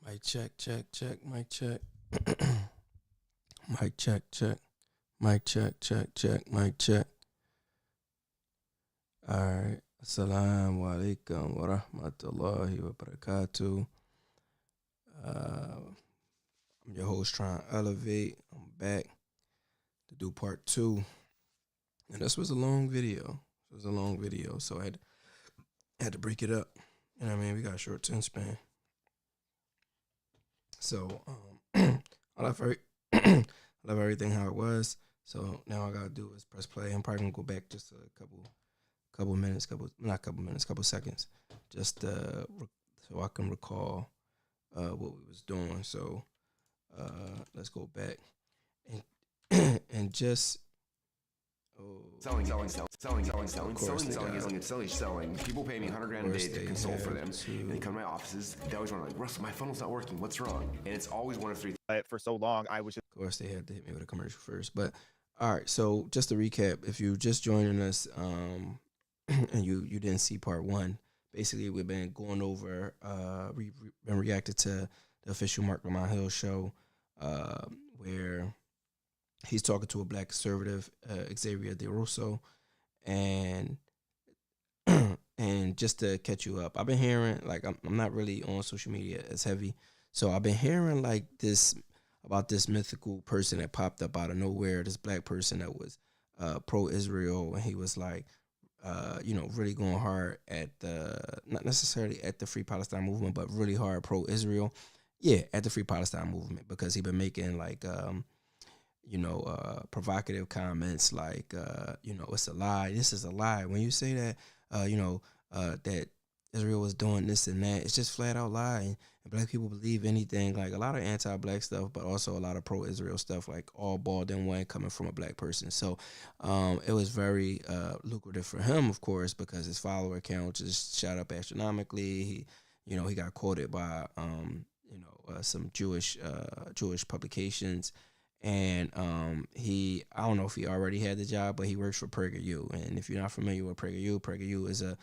Mic check, check, check, mic check. Mic check, check. Mic check, check, check, mic check. Alright. Assalamu alaikum wa rahmatullahi wa barakatuh. I'm your host trying to elevate. I'm back to do part 2. And this was a long video. So I had to break it up. You know what I mean? We got a short 10 span. So I left I left everything how it was. So now all I gotta do is press play. I'm probably gonna go back just a couple seconds, just so I can recall what we was doing. So let's go back and just Selling. People pay me $100,000 a day to consult for them, and they come to my offices. They always wonder, like, Russell, my funnel's not working. What's wrong? And it's always one of three. For so long, I was just. Of course, they had to hit me with a commercial first. But all right, so just to recap, if you just joining us, and you didn't see part 1, basically we've been going over, been reacted to the official Marc Lamont Hill show, where he's talking to a black conservative, Xaviaer DuRousseau, and and just to catch you up, I've been hearing, like, I'm not really on social media as heavy, so I've been hearing like this about this mythical person that popped up out of nowhere, this black person that was pro-Israel, and he was like, really going hard at not necessarily at the Free Palestine movement, but really hard pro-Israel, at the Free Palestine movement, because he been making like provocative comments like, it's a lie. This is a lie. When you say that, that Israel was doing this and that, it's just flat out lie. And black people believe anything, like a lot of anti-black stuff, but also a lot of pro-Israel stuff, like all balled in one coming from a black person. So it was very lucrative for him, of course, because his follower count just shot up astronomically. He got quoted by some Jewish publications. And I don't know if he already had the job, but he works for PragerU. And if you're not familiar with PragerU is a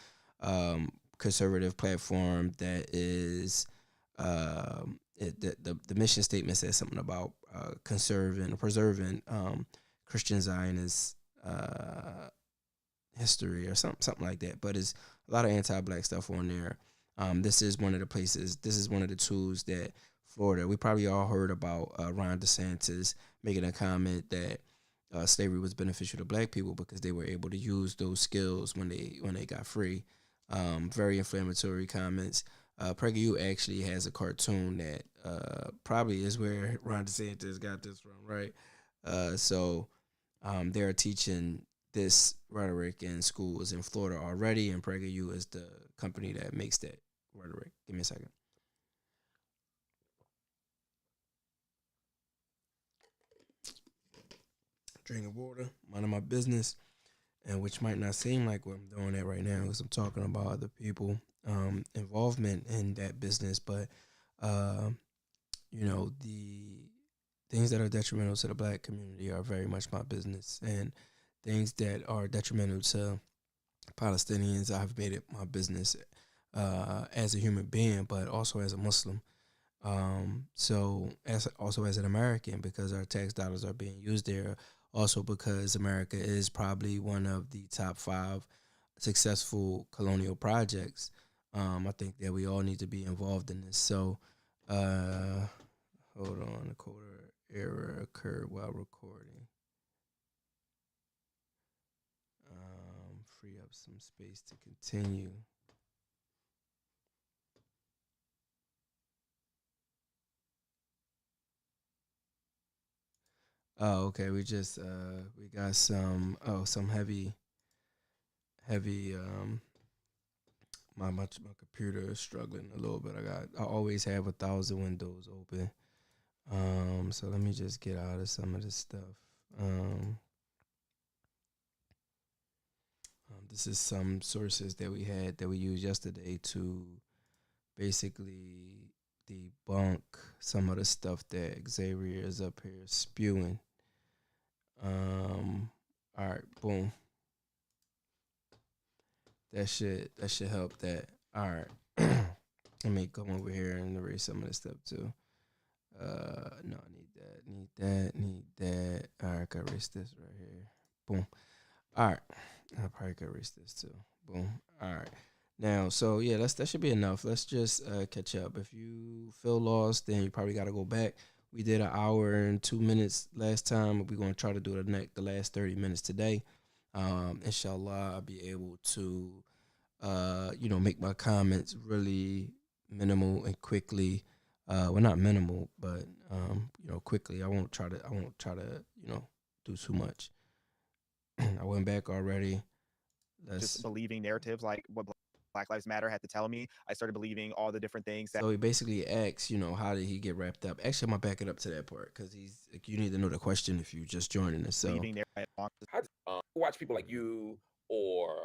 conservative platform that is the mission statement says something about preserving Christian Zionist history or something like that. But it's a lot of anti-black stuff on there. This is one of the tools that Florida, we probably all heard about Ron DeSantis making a comment that slavery was beneficial to black people because they were able to use those skills when they got free. Very inflammatory comments. PragerU actually has a cartoon that probably is where Ron DeSantis got this from, right? So they're teaching this rhetoric in schools in Florida already, and PragerU is the company that makes that rhetoric. Give me a second. Drinking water, minding my business, and which might not seem like what I'm doing that right now because I'm talking about other people involvement in that business, but the things that are detrimental to the black community are very much my business, and things that are detrimental to Palestinians, I've made it my business as a human being, but also as a Muslim. So as an American, because our tax dollars are being used there, also because America is probably one of the top 5 successful colonial projects. I think that we all need to be involved in this. So, hold on, a quarter error occurred while recording. Free up some space to continue. Oh, okay. We got some heavy my computer is struggling a little bit. I always have 1,000 windows open. So let me just get out of some of this stuff. This is some sources that we used yesterday to basically debunk some of the stuff that Xavier is up here spewing. All right, boom. That should help that. All right. Let me come over here and erase some of this stuff too. No, I need that. All right, I can erase this right here. Boom. All right, I probably could erase this too. Boom. All right. Now, so yeah, that should be enough. Let's just catch up. If you feel lost, then you probably got to go back. We did an hour and 2 minutes last time. We're gonna try to do the last 30 minutes today. Inshallah, I'll be able to, make my comments really minimal and quickly. Well, not minimal, but quickly. I won't try to. Do too much. I went back already. Just believing narratives like what Black Lives Matter had to tell me. I started believing all the different things. So he basically asks, how did he get wrapped up? Actually, I'm gonna back it up to that part because you need to know the question if you just joining us. So watch people like you or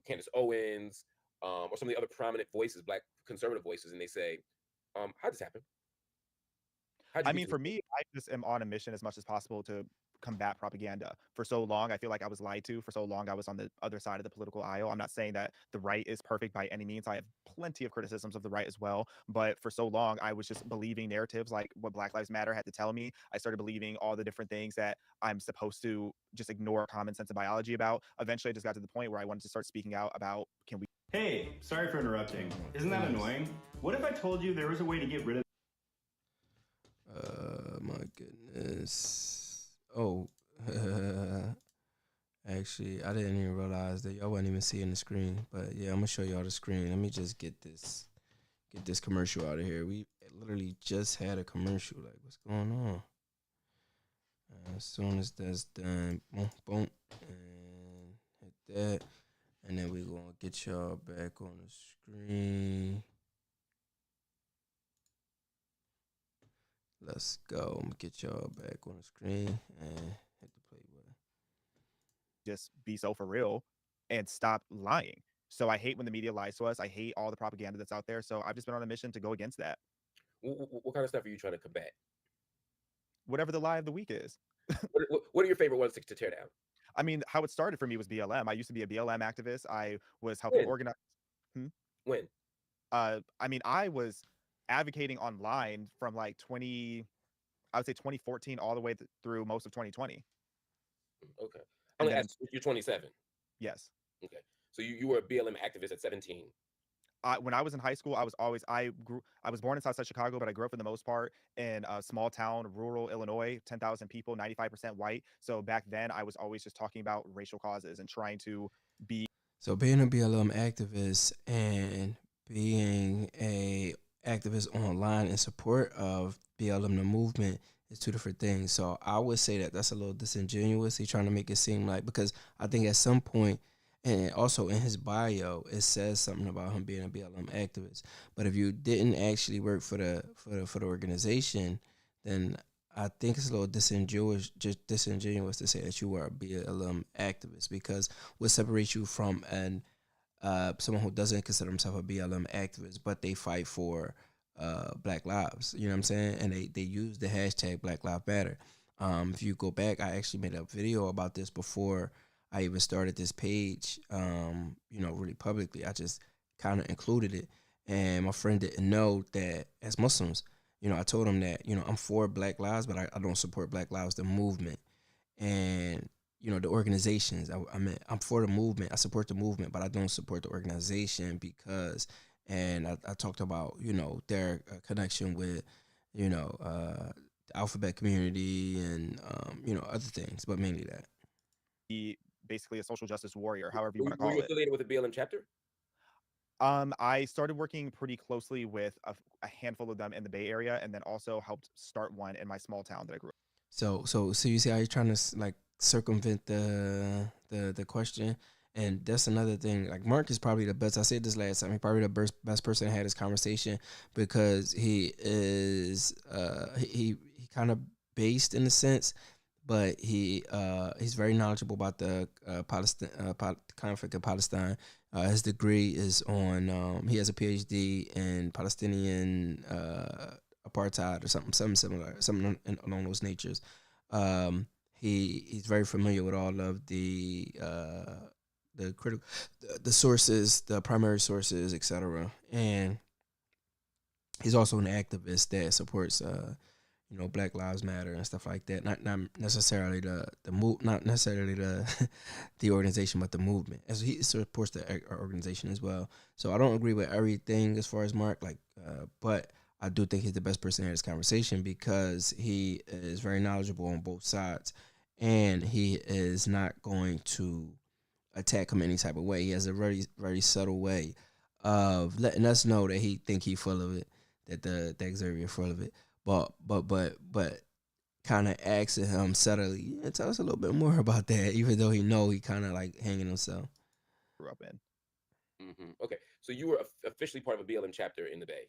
Candace Owens or some of the other prominent voices, Black conservative voices, and they say, "How did this happen?" I mean, for me, I just am on a mission as much as possible to combat propaganda. For so long, I feel like I was lied to. For so long, I was on the other side of the political aisle. I'm not saying that the right is perfect by any means. I have plenty of criticisms of the right as well. But for so long, I was just believing narratives like what Black Lives Matter had to tell me. I started believing all the different things that I'm supposed to just ignore common sense of biology about. Eventually, I just got to the point where I wanted to start speaking out about, can we... Hey, sorry for interrupting. Isn't that annoying? What if I told you there was a way to get rid of... My goodness. Oh, actually, I didn't even realize that y'all wasn't even seeing the screen. But yeah, I'm gonna show y'all the screen. Let me just get this commercial out of here. We literally just had a commercial. Like, what's going on? As soon as that's done, boom, boom, and hit that, and then we're gonna get y'all back on the screen. Let's go. I'm gonna get y'all back on the screen and hit the play button. Just be so for real and stop lying. So I hate when the media lies to us. I hate all the propaganda that's out there. So I've just been on a mission to go against that. What kind of stuff are you trying to combat? Whatever the lie of the week is. What are your favorite ones to tear down? I mean, how it started for me was BLM. I used to be a BLM activist. I was helping organize. When? I mean, I was advocating online from like 2014 all the way through most of 2020. Okay. You're 27. Yes. Okay. So you were a BLM activist at 17. When I was in high school, I was born in Southside Chicago, but I grew up for the most part in a small town, rural Illinois, 10,000 people, 95% white. So back then I was always just talking about racial causes and trying to be. So being a BLM activist and being a activist online in support of BLM the movement is two different things. So I would say that that's a little disingenuous. He's trying to make it seem like, because I think at some point, and also in his bio, it says something about him being a BLM activist. But if you didn't actually work for the organization, then I think it's a little disingenuous to say that you are a BLM activist, because what separates you from someone who doesn't consider himself a BLM activist, but they fight for Black lives, you know what I'm saying? And they use the hashtag Black Lives Matter. If you go back, I actually made a video about this before I even started this page, really publicly. I just kind of included it. And my friend didn't know that as Muslims, I told him that, I'm for Black lives, but I don't support Black lives, the movement. And, the organizations, I'm for the movement. I support the movement, but I don't support the organization because, and I talked about, their connection with, the alphabet community and, other things, but mainly that. Basically a social justice warrior, however you want to call it. Were you affiliated with a BLM chapter? I started working pretty closely with a handful of them in the Bay Area, and then also helped start one in my small town that I grew up. So you see how you're trying to like circumvent the question, and that's another thing. Like, Mark is probably the best. I said this last time. He's probably the best person to have this conversation, because he is he kind of based in a sense, but he's very knowledgeable about the conflict in Palestine. His degree is on. He has a PhD in Palestinian apartheid or something similar, something along those natures. He's very familiar with all of the critical, the sources, the primary sources, etc. And he's also an activist that supports Black Lives Matter and stuff like that. Not necessarily not necessarily the the organization, but the movement. As he supports the organization as well. So I don't agree with everything as far as Mark, but I do think he's the best person to have this conversation because he is very knowledgeable on both sides, and he is not going to attack him any type of way. He has a very very subtle way of letting us know that he think he full of it, that the Xavier full of it. But kind of asking him subtly, yeah, tell us a little bit more about that, even though he kind of like hanging himself. Grew up in. Okay, so you were officially part of a BLM chapter in the Bay.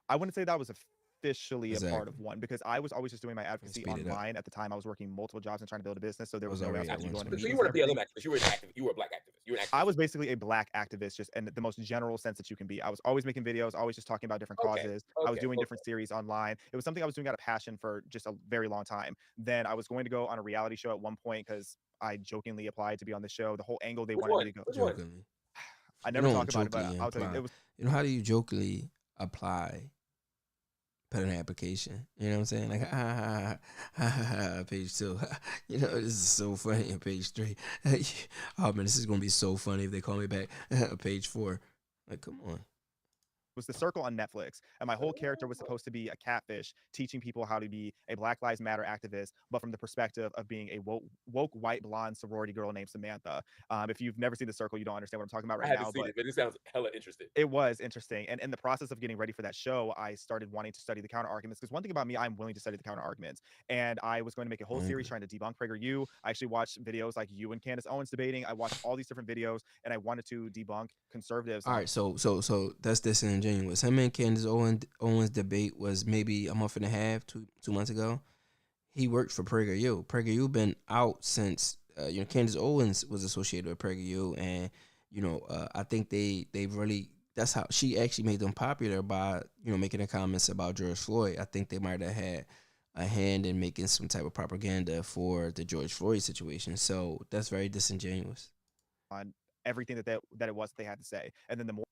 I wouldn't say that was officially a part Exactly. of one because I was always just doing my advocacy Speed it up. online. At the time, I was working multiple jobs and trying to build a business, so there was no way I already was at actually one going to speed. So you meetings were and a everything. BLM activist. You were an activist. You were a black activist. You were an activist. I was basically a black activist, just in the most general sense that you can be. I was always making videos, always just talking about different Okay. causes. I was doing different series online. It was something I was doing out of passion for just a very long time. Then I was going to go on a reality show at one point because I jokingly applied to be on the show. The whole angle they Which wanted one? me to go. Which one? Jokingly. I You never don't talk about it, but jokingly I'll tell you, imply. it was How do you jokingly apply? Put an application. You know what I'm saying? Like, page 2. This is so funny. On page 3. Oh man, this is gonna be so funny if they call me back. Page 4. Like, come on. was The Circle on Netflix, and my whole character was supposed to be a catfish teaching people how to be a Black Lives Matter activist, but from the perspective of being a woke white blonde sorority girl named Samantha. If you've never seen The Circle, you don't understand what I'm talking about right I haven't now. seen But it, but it sounds hella interesting. it was interesting. And in the process of getting ready for that show, I started wanting to study the counter arguments because one thing about me, I'm willing to study the counter arguments. And I was going to make a whole series trying to debunk PragerU. I actually watched videos like you and Candace Owens debating. I watched all these different videos, and I wanted to debunk conservatives. All right, so that's disingenuous. Him and Candace Owens debate was maybe a month and a half, 2 months ago. He worked for PragerU. PragerU been out since Candace Owens was associated with PragerU, and I think they really, that's how she actually made them popular by making the comments about George Floyd. I think they might have had a hand in making some type of propaganda for the George Floyd situation. So that's very disingenuous. On everything that it was that they had to say. And then the more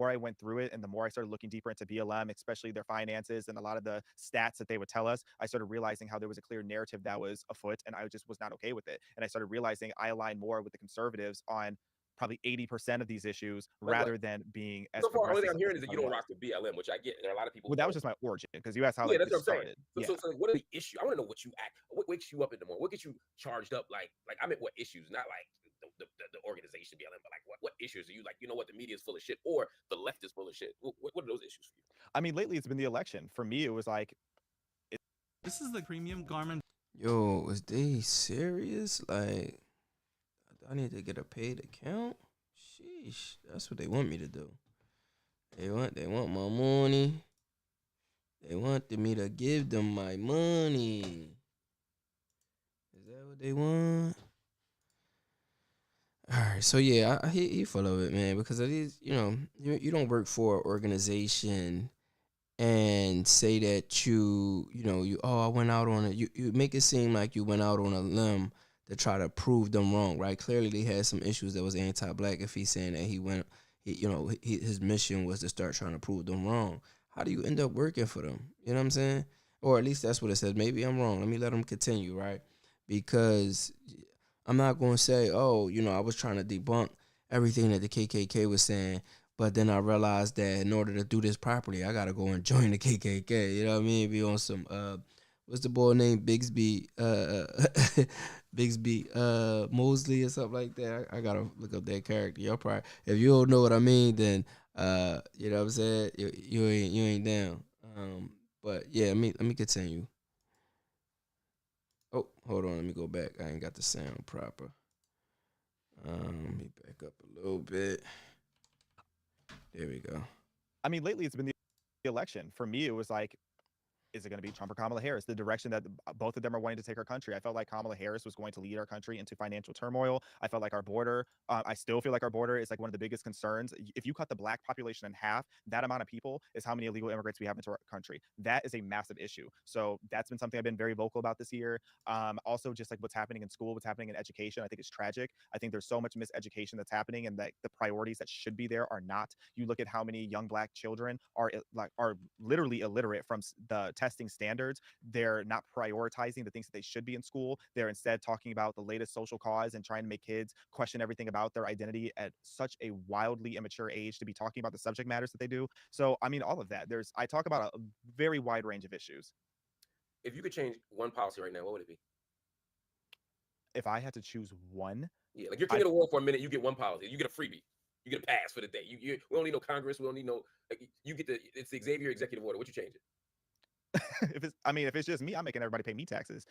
I went through it and the more I started looking deeper into BLM, especially their finances and a lot of the stats that they would tell us, I started realizing how there was a clear narrative that was afoot, and I just was not okay with it. And I started realizing I align more with the conservatives on probably 80% of these issues rather than being as So far, only thing progressive I'm as hearing they is that thought you it don't was. rock with BLM, which I get. There are a lot of people. Well, that was just my origin because you asked how Yeah, like that's it what I'm saying. started. So what are the issues? I want to know what you what wakes you up in the morning. What gets you charged up? Like I meant what issues, not like the organization BLM, but like what issues are you like? You know what, the media is full of shit, or the left is full of shit. What are those issues for you? I mean, lately it's been the election. For me, it was like This is the premium garment. Yo, is they serious? Like, I need to get a paid account? Sheesh, that's what they want me to do. They want my money. They wanted me to give them my money. Is that what they want? All right, so yeah, he full of it, man. Because it is, you don't work for an organization and say that I went out on it. You make it seem like you went out on a limb to try to prove them wrong, right? Clearly, they had some issues that was anti-black. If he's saying that his mission was to start trying to prove them wrong. How do you end up working for them? You know what I'm saying? Or at least that's what it says. Maybe I'm wrong. Let me let them continue, right? Because I'm not going to say, I was trying to debunk everything that the KKK was saying, but then I realized that in order to do this properly, I got to go and join the KKK. You know what I mean? Be on some, what's the boy named Bigsby, Bigsby Mosley or something like that. I got to look up that character. Y'all probably, if you don't know what I mean, then, you know what I'm saying? You ain't down. But yeah, let me continue. Oh, hold on. Let me go back. I ain't got the sound proper. Let me back up a little bit. There we go. I mean, lately it's been the election. For me, it was like is it going to be Trump or Kamala Harris? The direction that both of them are wanting to take our country. I felt like Kamala Harris was going to lead our country into financial turmoil. I felt like our border, I still feel like our border is like one of the biggest concerns. If you cut the black population in half, that amount of people is how many illegal immigrants we have into our country. That is a massive issue. So that's been something I've been very vocal about this year. Also, just like what's happening in school, what's happening in education, I think it's tragic. I think there's so much miseducation that's happening, and that the priorities that should be there are not. You look at how many young black children are literally illiterate from the testing standards. They're not prioritizing the things that they should be in school. They're instead talking about the latest social cause and trying to make kids question everything about their identity at such a wildly immature age to be talking about the subject matters that they do. So, I mean, all of that. I talk about a very wide range of issues. If you could change one policy right now, what would it be? If I had to choose one, yeah, like you're king of the world for a minute, you get one policy, you get a freebie, you get a pass for the day. We don't need no Congress, we don't need no. Like, you get it's the Xaviaer executive order. What you change it? if it's just me, I'm making everybody pay me taxes.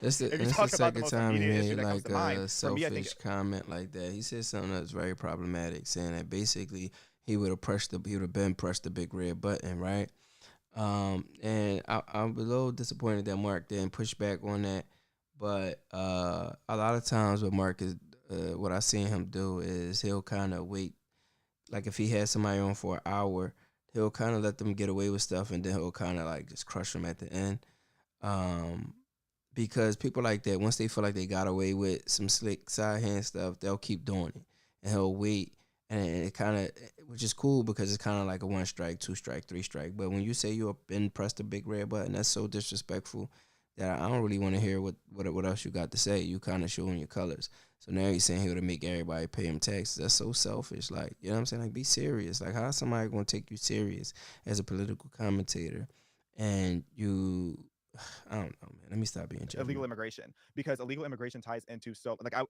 That's the second time he made like a selfish comment like that. He said something that's very problematic, saying that basically he would have been pressed the big red button, right? And I'm a little disappointed that Marc didn't push back on that. But a lot of times what Marc is, what I seen him do is he'll kind of wait. Like if he had somebody on for an hour, he'll kind of let them get away with stuff, and then he'll kind of like just crush them at the end. Because people like that, once they feel like they got away with some slick side hand stuff, they'll keep doing it. And he'll wait. And it kind of, which is cool because it's kind of like a 1 strike, 2 strike, 3 strike. But when you say you've been pressed the big red button, that's so disrespectful that I don't really want to hear what else you got to say. You kind of showing your colors. So now you're saying he would make everybody pay him taxes. That's so selfish. Like, you know what I'm saying? Like, be serious. Like, how is somebody going to take you serious as a political commentator? And you, I don't know, man. Let me stop being judgmental. Illegal immigration, because illegal immigration ties into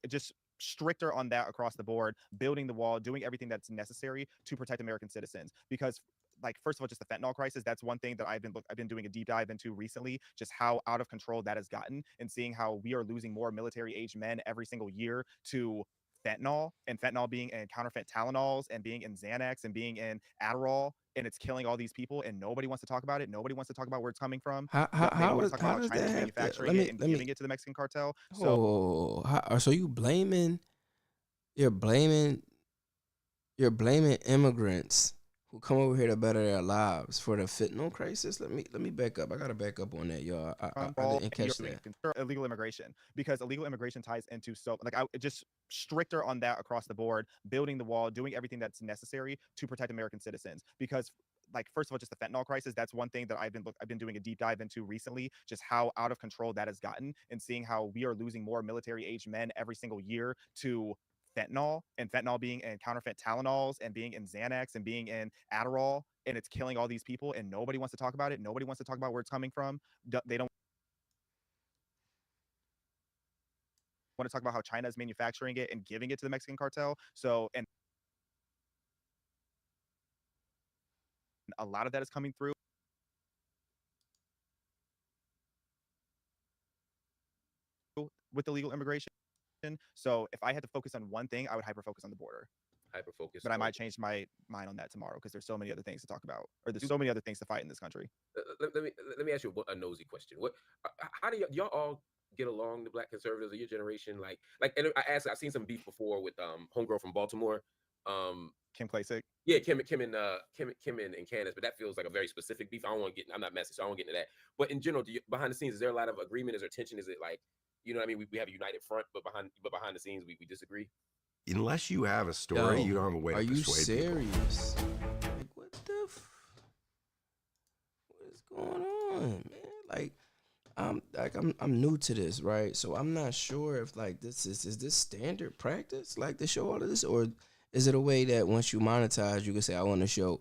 just stricter on that across the board, building the wall, doing everything that's necessary to protect American citizens. Because like, first of all, just the fentanyl crisis, that's one thing that I've been doing a deep dive into recently, just how out of control that has gotten, and seeing how we are losing more military-aged men every single year to fentanyl, and fentanyl being in counterfeit Tylenols and being in Xanax and being in Adderall, and it's killing all these people, and nobody wants to talk about it. Nobody wants to talk about where it's coming from. How does China's manufacturing it and giving it to the Mexican cartel. So you're blaming immigrants who come over here to better their lives for the fentanyl crisis? Let me back up. I gotta back up on that, y'all. I didn't catch that. Illegal immigration, because illegal immigration ties into just stricter on that across the board, building the wall, doing everything that's necessary to protect American citizens. Because like, first of all, just the fentanyl crisis, that's one thing that I've been doing a deep dive into recently, just how out of control that has gotten, and seeing how we are losing more military-aged men every single year to fentanyl, and fentanyl being in counterfeit Tylenols and being in Xanax and being in Adderall, and it's killing all these people, and nobody wants to talk about it. Nobody wants to talk about where it's coming from. They don't want to talk about how China is manufacturing it and giving it to the Mexican cartel. So, and a lot of that is coming through with illegal immigration. So if I had to focus on one thing, I would hyper-focus on the border. Hyper-focus. But I might change my mind on that tomorrow, because there's so many other things to talk about, or there's so many other things to fight in this country. Let me ask you a nosy question. How do y'all all get along, the black conservatives of your generation? Like, and I've seen some beef before with homegirl from Baltimore, Kim Klacik. Yeah, Kim and Candace, but that feels like a very specific beef. I'm not messy, so I won't get into that. But in general, behind the scenes, is there a lot of agreement? Is there tension? Is it like, you know what I mean? We have a united front, but behind the scenes, we disagree. Unless you have a story, you don't have a way to persuade people. Are you serious? Like, what is going on, man? I'm new to this, right? So I'm not sure if like this is this standard practice, like to show all of this, or is it a way that once you monetize, you can say, I want to show,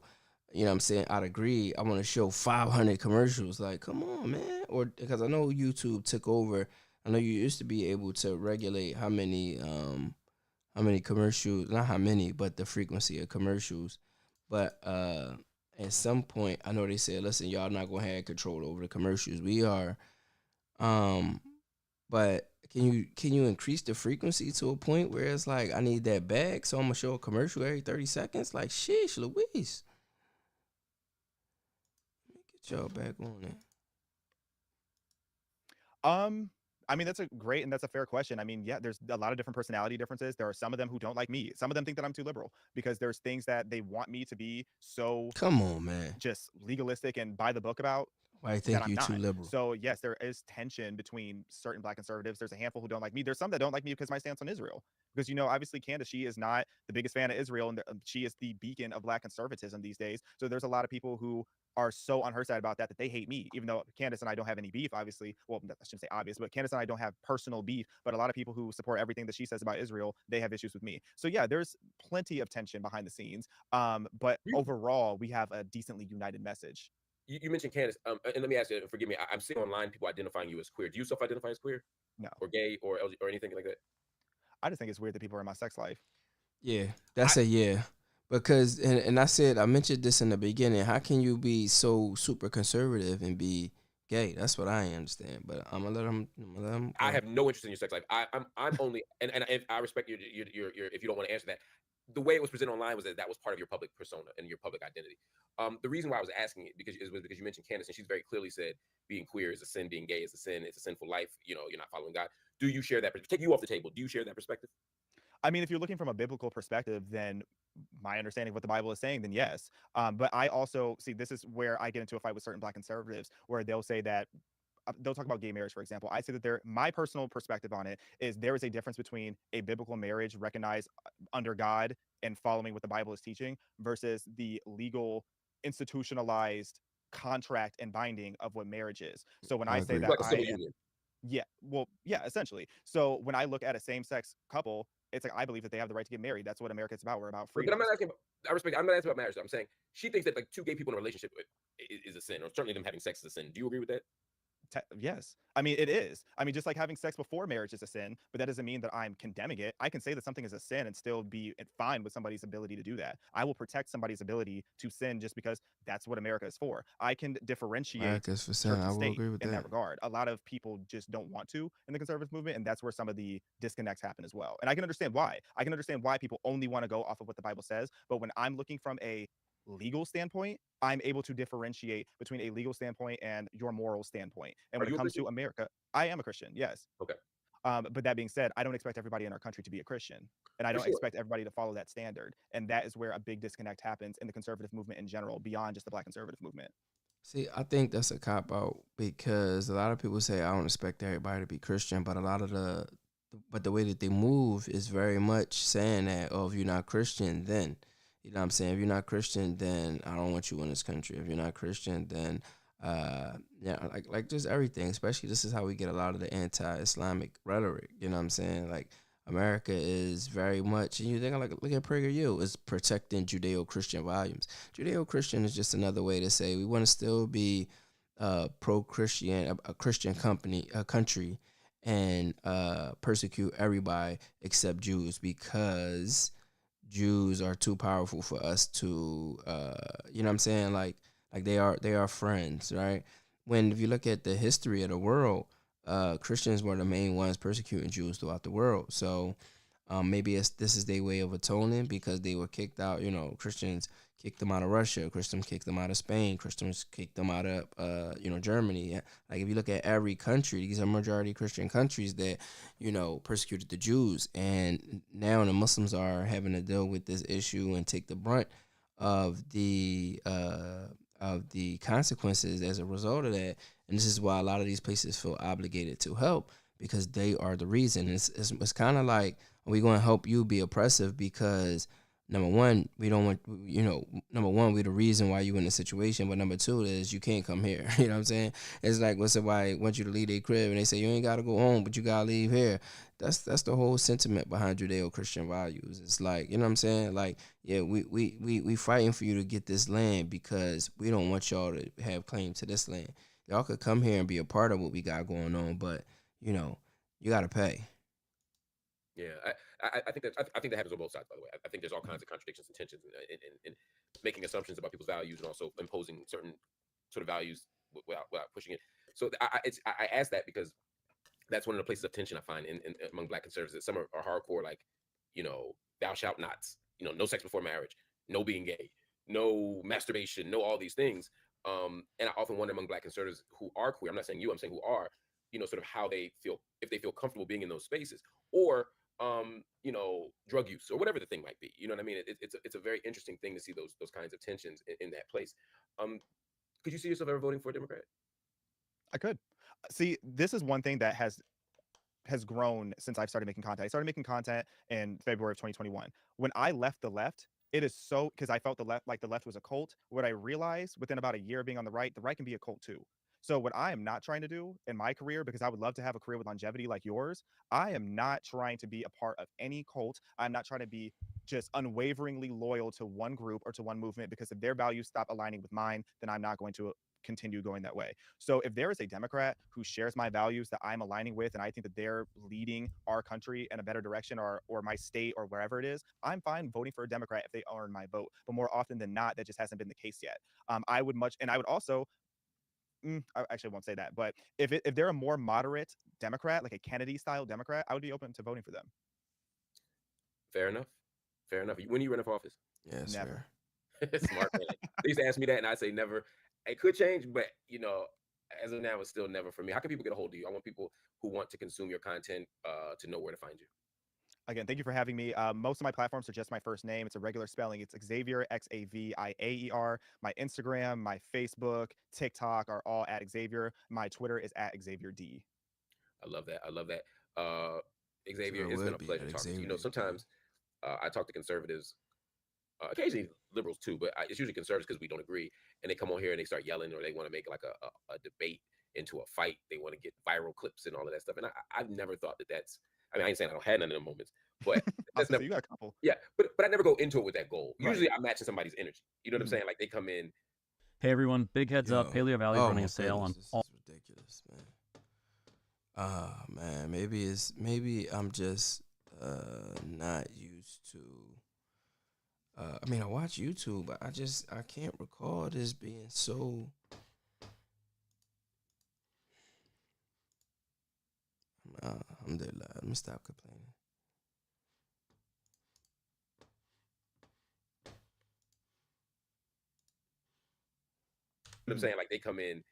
you know what I'm saying, I'd agree, I want to show 500 commercials. Like, come on, man. Or because I know YouTube took over. I know you used to be able to regulate how many commercials, not how many, but the frequency of commercials. But at some point, I know they said, listen, y'all not going to have control over the commercials. We are. But can you increase the frequency to a point where it's like, I need that bag, so I'm going to show a commercial every 30 seconds? Like, sheesh, Louise. Get y'all back on it. I mean, that's a great and that's a fair question. I mean, yeah, there's a lot of different personality differences. There are some of them who don't like me. Some of them think that I'm too liberal because there's things that they want me to be so Come on, man. just legalistic and by the book about Why you that think I'm you too not. liberal? So yes, there is tension between certain Black conservatives. There's a handful who don't like me. There's some that don't like me because of my stance on Israel. Because obviously Candace, she is not the biggest fan of Israel, and she is the beacon of Black conservatism these days. So there's a lot of people who are so on her side about that they hate me, even though Candace and I don't have any beef, obviously. Well, I shouldn't say obvious, but Candace and I don't have personal beef. But a lot of people who support everything that she says about Israel, they have issues with me. So yeah, there's plenty of tension behind the scenes. But overall, we have a decently united message. You mentioned Candace, and let me ask you, forgive me, I'm seeing online people identifying you as queer. Do you self-identify as queer? No. Or gay or anything like that? I just think it's weird that people are in my sex life. Yeah, that's a yeah. Because and I mentioned this in the beginning. How can you be so super conservative and be gay? That's what I understand. But I'm gonna let them. I have no interest in your sex life. I'm only and I respect your if you don't want to answer that. The way it was presented online was that was part of your public persona and your public identity. The reason why I was asking it because you mentioned Candace, and she's very clearly said being queer is a sin, being gay is a sin, it's a sinful life. You're not following God. Do you share that? Take you off the table. Do you share that perspective? I mean, if you're looking from a biblical perspective, then my understanding of what the Bible is saying, then yes. But I also see this is where I get into a fight with certain Black conservatives, where they'll say that they'll talk about gay marriage, for example. I say that my personal perspective on it is there is a difference between a biblical marriage recognized under God and following what the Bible is teaching versus the legal institutionalized contract and binding of what marriage is. So when I say that like a civil union. Yeah, well, yeah, essentially. So when I look at a same-sex couple, it's like I believe that they have the right to get married. That's what America is about. We're about freedom. But I'm not asking. I'm not asking about marriage. I'm saying she thinks that like two gay people in a relationship is a sin, or certainly them having sex is a sin. Do you agree with that? Yes. I mean, it is. I mean, just like having sex before marriage is a sin, but that doesn't mean that I'm condemning it. I can say that something is a sin and still be fine with somebody's ability to do that. I will protect somebody's ability to sin just because that's what America is for. I can differentiate church and state agree with in that regard. A lot of people just don't want to in the conservative movement, and that's where some of the disconnects happen as well. And I can understand why. I can understand why people only want to go off of what the Bible says, but when I'm looking from a legal standpoint, I'm able to differentiate between a legal standpoint and your moral standpoint. And when it comes to America, I am a Christian, yes. Okay. But that being said, I don't expect everybody in our country to be a Christian, and I don't expect everybody to follow that standard. And that is where a big disconnect happens in the conservative movement in general, beyond just the Black conservative movement. See, I think that's a cop out because a lot of people say I don't expect everybody to be Christian, but the way that they move is very much saying that, oh, if you're not Christian, then you know what I'm saying? If you're not Christian, then I don't want you in this country. If you're not Christian, then like just everything. Especially this is how we get a lot of the anti-Islamic rhetoric. You know what I'm saying? Like America is very much, and you think like look at PragerU, is protecting Judeo-Christian values. Judeo-Christian is just another way to say we want to still be pro-Christian, a Christian country, and persecute everybody except Jews because Jews are too powerful for us to, you know what I'm saying? Like they are friends, right? When if you look at the history of the world, Christians were the main ones persecuting Jews throughout the world. So maybe this is their way of atoning because they were kicked out. Christians kicked them out of Russia. Christians kicked them out of Spain. Christians kicked them out of, Germany. Like if you look at every country, these are majority Christian countries that, persecuted the Jews. And now the Muslims are having to deal with this issue and take the brunt of the consequences as a result of that. And this is why a lot of these places feel obligated to help because they are the reason. It's kind of like, are we going to help you be oppressive because number one, we don't want, number one, we're the reason why you in the situation. But number two is you can't come here. You know what I'm saying? It's like when somebody wants you to leave their crib and they say, you ain't got to go home, but you got to leave here. That's the whole sentiment behind Judeo-Christian values. It's like, you know what I'm saying? Like, yeah, we fighting for you to get this land because we don't want y'all to have claim to this land. Y'all could come here and be a part of what we got going on, but, you got to pay. Yeah, I think that happens on both sides. By the way, I think there's all kinds of contradictions and tensions in making assumptions about people's values and also imposing certain sort of values without pushing it. So I ask that because that's one of the places of tension I find in among Black conservatives. Some are hardcore, like thou shalt nots, no sex before marriage, no being gay, no masturbation, no all these things. And I often wonder among Black conservatives who are queer, I'm not saying you, I'm saying who are, sort of how they feel, if they feel comfortable being in those spaces, or drug use or whatever the thing might be. You know what I mean? It's a very interesting thing to see those kinds of tensions in that place. Could you see yourself ever voting for a Democrat? I could. See, this is one thing that has grown since I've started making content. I started making content in February of 2021. When I left the left, it is so because I felt the left was a cult. What I realized within about a year being on the right can be a cult too. So what I am not trying to do in my career, because I would love to have a career with longevity like yours, I am not trying to be a part of any cult. I'm not trying to be just unwaveringly loyal to one group or to one movement, because if their values stop aligning with mine, then I'm not going to continue going that way. So if there is a Democrat who shares my values that I'm aligning with, and I think that they're leading our country in a better direction, or my state or wherever it is, I'm fine voting for a Democrat if they earn my vote. But more often than not, that just hasn't been the case yet. I would also, I actually won't say that, but if they're a more moderate Democrat, like a Kennedy style Democrat, I would be open to voting for them. Fair enough. Fair enough. When are you running for office? Yes, Never. Smart man. They used to ask me that, and I say never. It could change, but as of now, it's still never for me. How can people get a hold of you? I want people who want to consume your content to know where to find you. Again, thank you for having me. Most of my platforms are just my first name. It's a regular spelling. It's Xavier, Xaviaer. My Instagram, my Facebook, TikTok are all at Xavier. My Twitter is at XavierD. I love that. I love that. Xavier, Sure it's been a would be pleasure at talking to you. Xavier. Sometimes I talk to conservatives, occasionally liberals too, but it's usually conservatives because we don't agree, and they come on here and they start yelling, or they want to make like a debate into a fight. They want to get viral clips and all of that stuff. And I've never thought that that's. I mean, I ain't saying I don't have none of them moments, but that's never. You got a couple. Yeah, but I never go into it with that goal. Right. Usually, I'm matching somebody's energy. You know what I'm saying? Like they come in. Hey everyone, big heads up, Paleo Valley running a sale on this is ridiculous, man. Man, maybe I'm just not used to. I mean, I watch YouTube, but I can't recall this being so. Alhamdulillah. Let me stop complaining. I'm saying, like they come in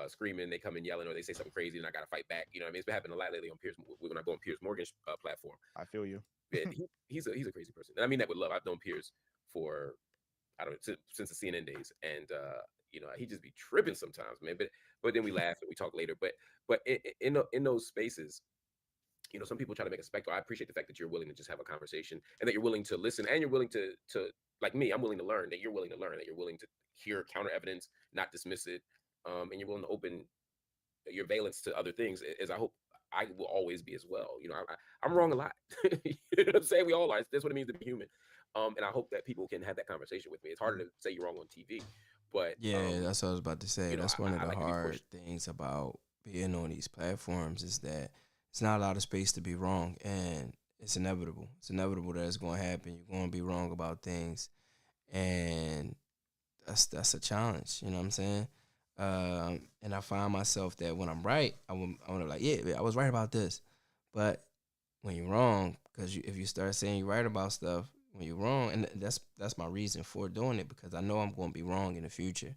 screaming, they come in yelling, or they say something crazy, and I gotta fight back. You know what I mean? It's been happening a lot lately on Piers when I go on Piers Morgan's platform. I feel you. Yeah, he's a crazy person, and I mean that with love. I've known Piers for since the CNN days, and he just be tripping sometimes, man. But then we laugh and we talk later. But in those spaces, some people try to make a spectacle. I appreciate the fact that you're willing to just have a conversation, and that you're willing to listen, and you're willing to like me, I'm willing to learn. That you're willing to learn. That you're willing to hear counter evidence, not dismiss it, and you're willing to open your valence to other things. As I hope I will always be as well. I'm wrong a lot. You know what I'm saying? We all are. That's what it means to be human. And I hope that people can have that conversation with me. It's harder to say you're wrong on TV, but yeah, that's what I was about to say. That's one of the like hard things about being on these platforms is that it's not a lot of space to be wrong, and it's inevitable. It's inevitable that it's going to happen. You're going to be wrong about things, and that's a challenge. You know what I'm saying? And I find myself that when I'm right, I want to like, yeah, I was right about this. But when you're wrong, because if you start saying you're right about stuff, when you're wrong, and that's my reason for doing it, because I know I'm going to be wrong in the future.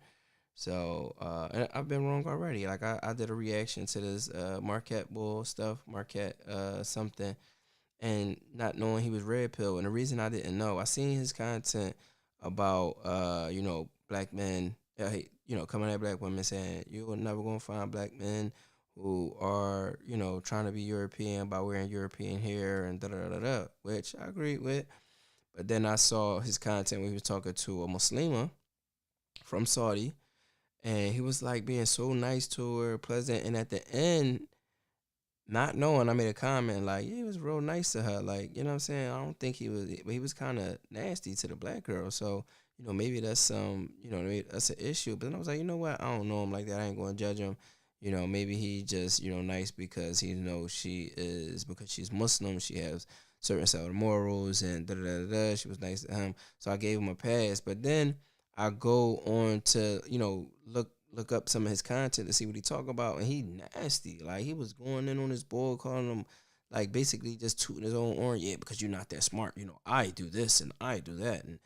So, and I've been wrong already. Like I did a reaction to this Marquette Bull stuff, Marquette something, and not knowing he was red pill. And the reason I didn't know, I seen his content about black men, coming at black women saying you're never gonna find black men who are trying to be European by wearing European hair and da da da da, which I agree with. But then I saw his content when he was talking to a Muslima from Saudi, and he was like being so nice to her, pleasant, and at the end, not knowing, I made a comment like, yeah, he was real nice to her. Like, you know what I'm saying? I don't think he was kind of nasty to the black girl. So, maybe that's maybe that's an issue. But then I was like, you know what? I don't know him like that. I ain't going to judge him. Maybe he just, nice because he knows because she's Muslim. She has certain set of morals and da da da da. She was nice to him. So I gave him a pass. But then I go on to, look up some of his content to see what he talk about, and he nasty. Like, he was going in on his boy, calling him, like, basically just tooting his own horn. Yeah, because you're not that smart. I do this and I do that. And,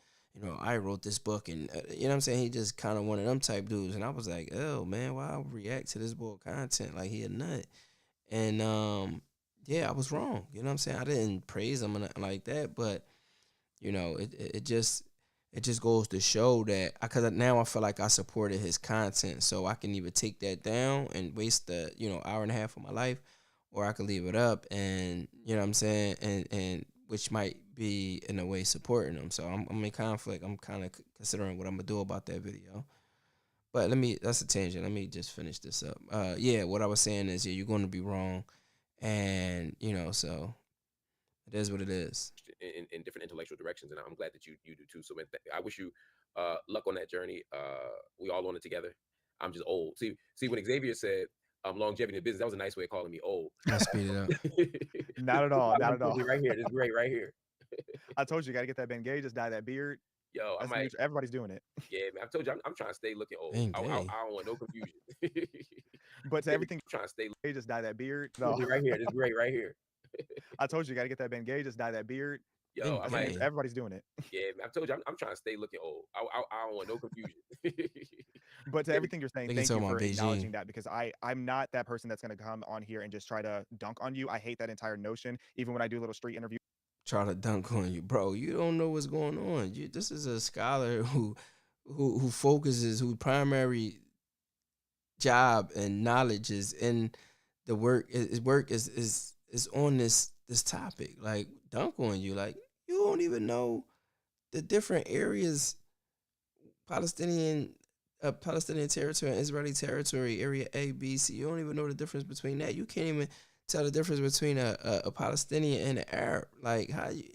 I wrote this book, and you know what I'm saying. He just kind of one of them type dudes, and I was like, oh man, why I react to this boy content like he a nut? And yeah, I was wrong. You know what I'm saying? I didn't praise him or nothing like that, but it just goes to show that because now I feel like I supported his content, so I can either take that down and waste the hour and a half of my life, or I could leave it up and you know what I'm saying, and which might be in a way supporting him. So I'm in conflict. I'm kind of considering what I'm gonna do about that video. But that's a tangent. Let me just finish this up. Yeah, what I was saying is, yeah, you're going to be wrong, and so it is what it is. In different intellectual directions, and I'm glad that you do too. So I wish you luck on that journey. We all on it together. I'm just old. See when Xavier said longevity in business, that was a nice way of calling me old. I speed it up. Not at all. Not at all. Right here, this is great right here. I told you got to get that Ben Gay, just dye that beard. Yo, everybody's doing it. Yeah, man. I told you I'm trying to stay looking old. I don't want no confusion. But to everything, I'm trying to stay. Just dye that beard. No. Right here, this is great right here. I told you got to get that Ben Gay, just dye that beard. Yo, everybody's doing it. Yeah, man. I told you I'm trying to stay looking old. I don't want no confusion. But to everything you're saying, thank you for acknowledging that, because I'm not that person that's going to come on here and just try to dunk on you. I hate that entire notion. Even when I do little street interviews. Try to dunk on you, bro. You don't know what's going on. This is a scholar who focuses, whose primary job and knowledge is in the work. His work is on this topic. Like, dunk on you, like you don't even know the different areas, Palestinian territory and Israeli territory, area A, B, C. You don't even know the difference between that. You can't even tell the difference between a Palestinian and an Arab. Like, how you?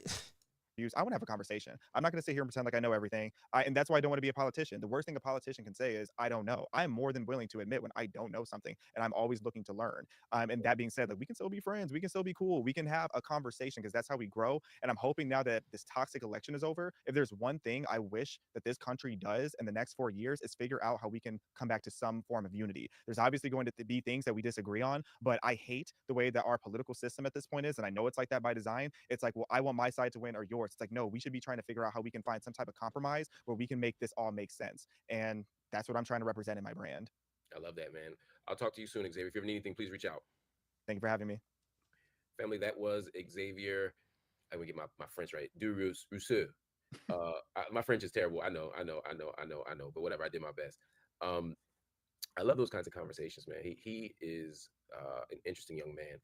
I want to have a conversation. I'm not going to sit here and pretend like I know everything. And that's why I don't want to be a politician. The worst thing a politician can say is, I don't know. I'm more than willing to admit when I don't know something, and I'm always looking to learn. And that being said, like, we can still be friends. We can still be cool. We can have a conversation, because that's how we grow. And I'm hoping now that this toxic election is over, if there's one thing I wish that this country does in the next 4 years, is figure out how we can come back to some form of unity. There's obviously going to be things that we disagree on, but I hate the way that our political system at this point is. And I know it's like that by design. It's like, well, I want my side to win or yours. It's like, no, we should be trying to figure out how we can find some type of compromise where we can make this all make sense. And that's what I'm trying to represent in my brand. I love that, man. I'll talk to you soon, Xavier. If you ever need anything, please reach out. Thank you for having me. Family, that was Xavier. I'm gonna get my French right. DuRousseau. My French is terrible. I know. But whatever, I did my best. I love those kinds of conversations, man. He is an interesting young man.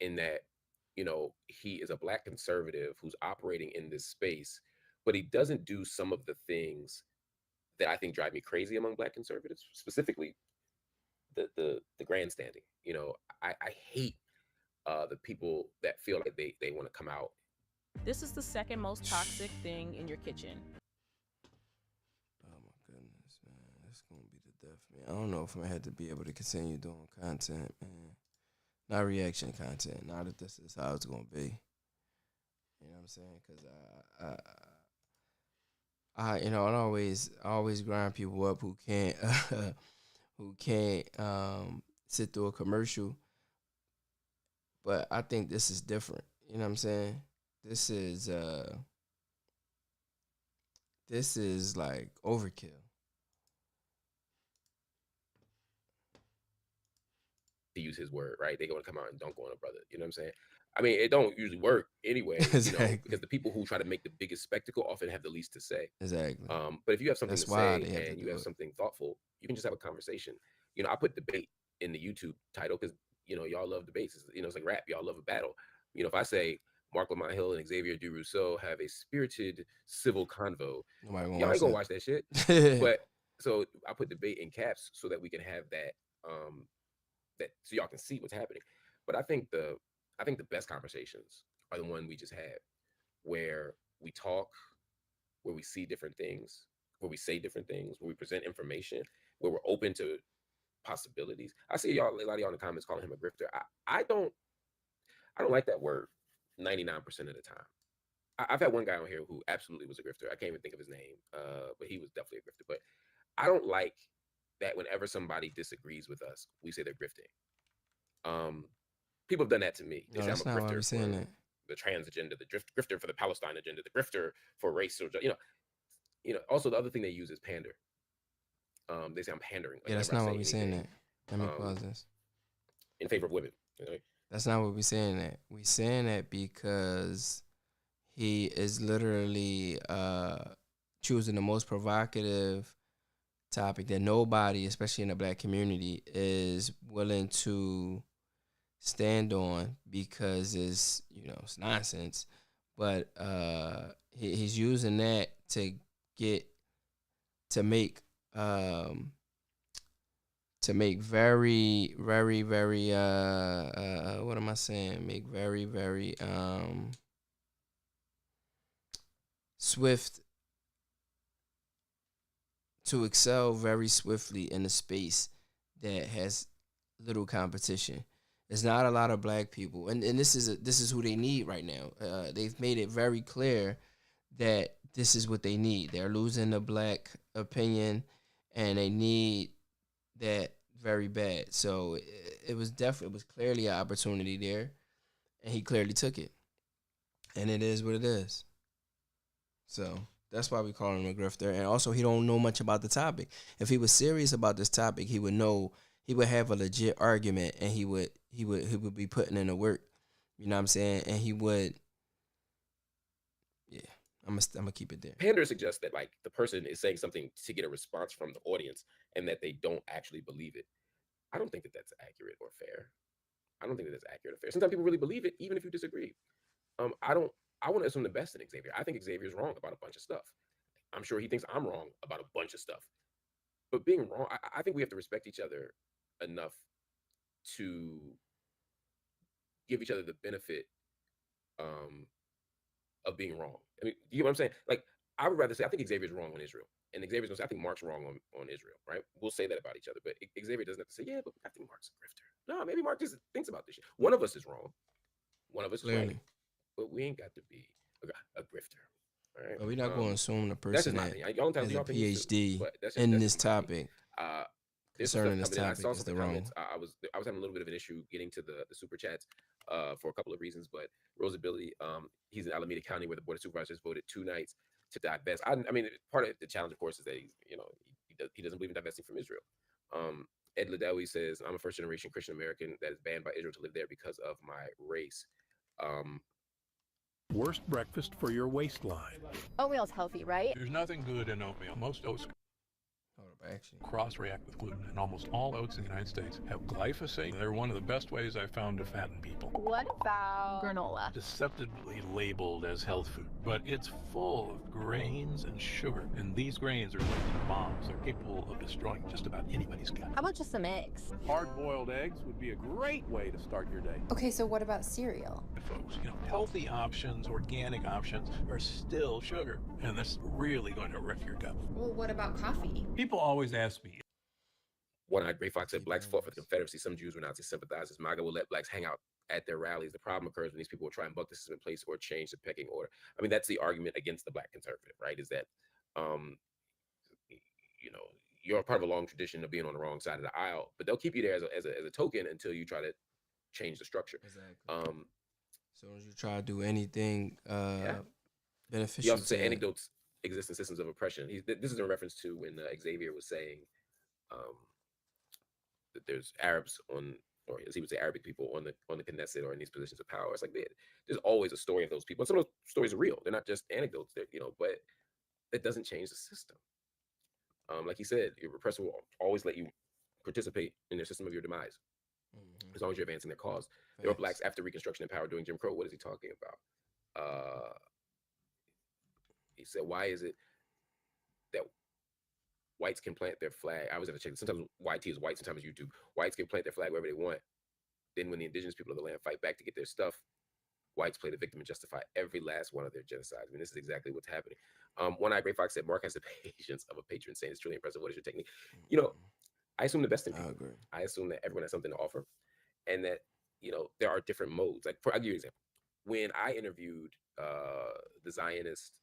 In that, he is a Black conservative who's operating in this space, but he doesn't do some of the things that I think drive me crazy among Black conservatives, specifically the grandstanding. I hate the people that feel like they want to come out. This is the second most toxic thing in your kitchen. Oh my goodness, man. That's going to be the death of me. I don't know if I'm going to have to be able to continue doing content, man. Not reaction content. Not that this is how it's going to be. You know what I'm saying? Because I always grind people up who can't sit through a commercial. But I think this is different. You know what I'm saying? This is like overkill. To use his word, right? They're going to come out and dunk on a brother. You know what I'm saying? I mean, it don't usually work anyway, Exactly. Because the people who try to make the biggest spectacle often have the least to say. Exactly. But if you have something to say and you have something thoughtful, you can just have a conversation. I put debate in the YouTube title because, y'all love debates. It's like rap. Y'all love a battle. If I say Marc Lamont Hill and Xavier DuRousseau have a spirited civil convo, y'all ain't gonna watch that shit. But so I put debate in caps so that we can have that, so y'all can see what's happening. But I think the best conversations are the one we just had, where we talk, where we see different things, where we say different things, where we present information, where we're open to possibilities. I see a lot of y'all in the comments calling him a grifter. I don't like that word 99% of the time. I've had one guy on here who absolutely was a grifter. I can't even think of his name, but he was definitely a grifter. But I don't like that whenever somebody disagrees with us, we say they're grifting. People have done that to me. They say I'm a grifter. Saying that. trans agenda, the grifter for the Palestine agenda, the grifter for race, or Also, the other thing they use is pander. They say I'm pandering. Yeah, that's not what we're saying that. Let me pause this. In favor of women. That's not what we're saying that. We're saying that because he is literally choosing the most provocative topic that nobody, especially in the black community, is willing to stand on because it's nonsense. But he's using that to make very, very, very what am I saying? Make very, very swift, to excel very swiftly in a space that has little competition. There's not a lot of black people, and this is who they need right now. They've made it very clear that this is what they need. They're losing the black opinion, and they need that very bad. So it was clearly an opportunity there, and he clearly took it. And it is what it is. So that's why we call him a grifter. And also, he don't know much about the topic. If he was serious about this topic, he would know. He would have a legit argument, and he would be putting in the work. You know what I'm saying? And he would. Yeah, I'm gonna keep it there. Pander suggests that like the person is saying something to get a response from the audience, and that they don't actually believe it. I don't think that that's accurate or fair. I don't think that that's accurate or fair. Sometimes people really believe it, even if you disagree. I want to assume the best in Xavier. I think Xavier's wrong about a bunch of stuff. I'm sure he thinks I'm wrong about a bunch of stuff. But being wrong, I think we have to respect each other enough to give each other the benefit of being wrong. I mean, you know what I'm saying? Like, I would rather say I think Xavier's wrong on Israel, and Xavier's gonna say I think Marc's wrong on Israel, right? We'll say that about each other, but Xavier doesn't have to say, yeah, but I think Marc's a grifter. No, maybe Marc just thinks about this shit. One of us is wrong, one of us is right, but we ain't got to be a grifter. All right? But we're not going to assume the person that has a PhD in this topic. Concerning this topic is the wrong. I was having a little bit of an issue getting to the super chats for a couple of reasons, but Rosability, he's in Alameda County where the Board of Supervisors voted 2 nights to divest. I mean, part of the challenge, of course, is that he doesn't believe in divesting from Israel. Ed Ladewi says, I'm a first-generation Christian American that is banned by Israel to live there because of my race. Worst breakfast for your waistline. Oatmeal's healthy, right? There's nothing good in oatmeal. Most oats cross-react with gluten, and almost all oats in the United States have glyphosate. They're one of the best ways I've found to fatten people. What about granola? Deceptively labeled as health food, but it's full of grains and sugar, and these grains are like bombs. They're capable of destroying just about anybody's gut. How about just some eggs? Hard-boiled eggs would be a great way to start your day. Okay, so what about cereal? Folks, healthy options, organic options are still sugar, and that's really going to wreck your gut. Well, what about coffee? People always ask me. One-eyed Gray Fox said blacks fought for the Confederacy. Some Jews were Nazi sympathizers. MAGA will let blacks hang out at their rallies. The problem occurs when these people will try and buck the system in place or change the pecking order. I mean, that's the argument against the black conservative, right? Is that, you're part of a long tradition of being on the wrong side of the aisle, but they'll keep you there as a token until you try to change the structure. Exactly. So as you try to do anything beneficial. You also say anecdotes exist in systems of oppression. This is in reference to when Xavier was saying that there's Arabs or as he would say, Arabic people on the Knesset or in these positions of power. It's like there's always a story of those people. And some of those stories are real. They're not just anecdotes. But that doesn't change the system. Like he said, your repressor will always let you participate in their system of your demise, as long as you're advancing their cause. There were blacks after Reconstruction in power during Jim Crow. What is he talking about? He said, why is it that whites can plant their flag? I always have to check. Sometimes YT is white, sometimes YouTube. Whites can plant their flag wherever they want. Then when the indigenous people of the land fight back to get their stuff, whites play the victim and justify every last one of their genocides. I mean, this is exactly what's happening. One-eyed Gray Fox said, Marc has the patience of a patron saint. It's truly impressive. What is your technique? I assume the best in people. I assume that everyone has something to offer, and that there are different modes. Like, I'll give you an example. When I interviewed the Zionist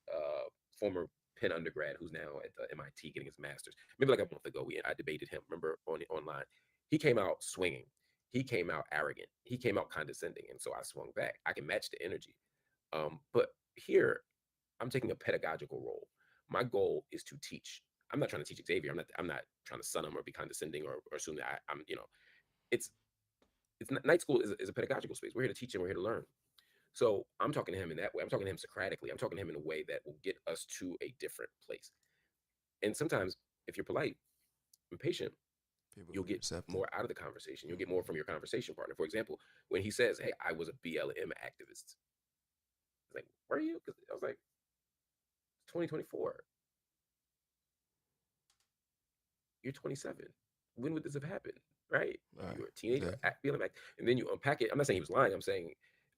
former Penn undergrad who's now at MIT getting his master's, maybe like a month ago, I debated him. Remember online, he came out swinging. He came out arrogant. He came out condescending, and so I swung back. I can match the energy. But here, I'm taking a pedagogical role. My goal is to teach. I'm not trying to teach Xavier. I'm not trying to sun him or be condescending or assume that I'm. It's night school is a pedagogical space. We're here to teach and we're here to learn. So I'm talking to him in that way. I'm talking to him Socratically. I'm talking to him in a way that will get us to a different place. And sometimes, if you're polite and patient, you'll get more out of the conversation. You'll get more from your conversation partner. For example, when he says, "Hey, I was a BLM activist," I was like, "Were you?" Because I was like, 2024. You're 27. When would this have happened? Right? You were a teenager, BLM act, and then you unpack it. I'm not saying he was lying. I'm saying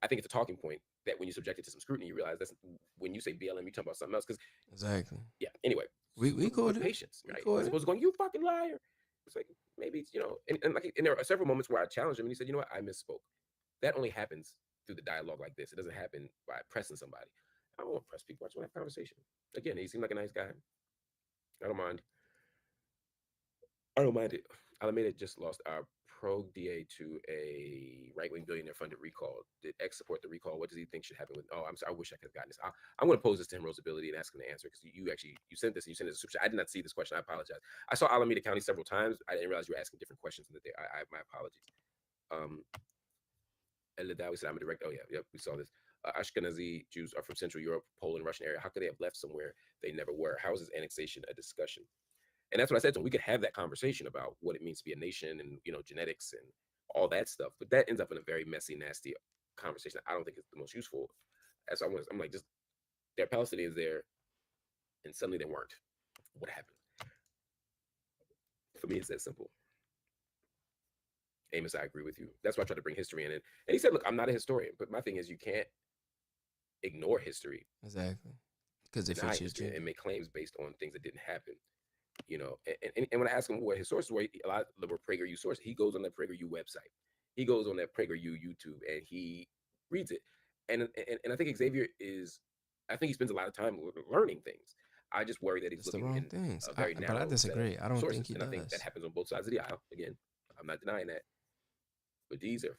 I think it's a talking point that when you subject it to some scrutiny, you realize that's when you say BLM, you talk about something else. Because yeah. Anyway, we called it patience, right? As opposed to going, "You fucking liar." It's like maybe it's, and there are several moments where I challenged him, and he said, "You know what? I misspoke." That only happens through the dialogue like this. It doesn't happen by pressing somebody. I don't want to press people. I just want to have a conversation. Again, he seemed like a nice guy. I don't mind. I don't mind it. Alameda just lost our pro DA to a right-wing billionaire funded recall. Did X support the recall? What does he think should happen with? Oh, I'm sorry. I wish I could have gotten this. I'm going to pose this to him, Roseability, and ask him to answer because you sent this. And you sent it as a super chat. I did not see this question. I apologize. I saw Alameda County several times. I didn't realize you were asking different questions in the day. I my apologies. We said I'm a direct. Oh yeah, yep. We saw this. Ashkenazi Jews are from Central Europe, Poland, Russian area. How could they have left somewhere they never were? How is this annexation a discussion? And that's what I said to him. We could have that conversation about what it means to be a nation and genetics and all that stuff. But that ends up in a very messy, nasty conversation. I don't think it's the most useful. As I'm like, just there are Palestinians there, and suddenly there weren't. What happened? For me, it's that simple. Amos, I agree with you. That's why I tried to bring history in it. And he said, "Look, I'm not a historian, but my thing is, you can't ignore history, exactly, because if it's history and make claims based on things that didn't happen." And when I ask him what his sources were, a lot of them were PragerU sources. He goes on that PragerU website. He goes on that PragerU YouTube and he reads it. And I think Xavier I think he spends a lot of time learning things. I just worry that he's looking the wrong in things. A very narrow but I disagree. I don't think he does. I think that happens on both sides of the aisle. Again, I'm not denying that. But these are